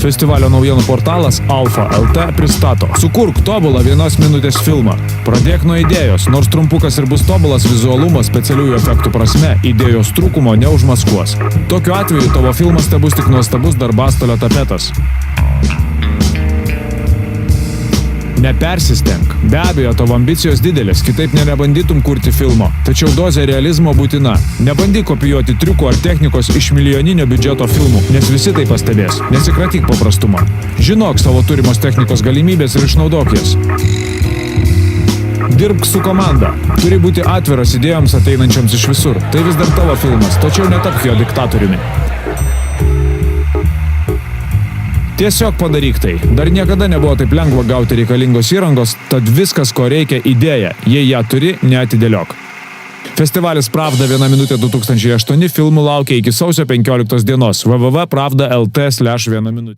Festivalio naujienų portalas Alfa LT pristato: sukurk tobulą 1 minutės filmą. Pradėk nuo idėjos, nors trumpukas ir bus tobulas vizualumo specialiųjų efektų prasme, idėjos trūkumo neužmaskuos. Tokiu atveju tavo filmas bus tik nuostabus darbastolio tapetas. Nepersistenk. Be abejo, tavo ambicijos didelės, kitaip nebandytum kurti filmo. Tačiau dozė realizmo būtina. Nebandyk kopijuoti triukų ar technikos iš milijoninio biudžeto filmų, nes visi tai pastebės. Nesikratyk paprastumo. Žinok savo turimos technikos galimybės ir išnaudok jas. Dirbk su komanda. Turi būti atviras idėjoms ateinančioms iš visur. Tai vis dar tavo filmas, tačiau netapk jo diktatoriumi. Tiesiog padaryk tai. Dar niekada nebuvo taip lengva gauti reikalingos įrangos, tad viskas, ko reikia, idėja. Jei ją turi, neatidėliok. Festivalis Pravda 1 minutė 2008 filmų laukia iki sausio 15 dienos. www.pravda.lt/1 minutė.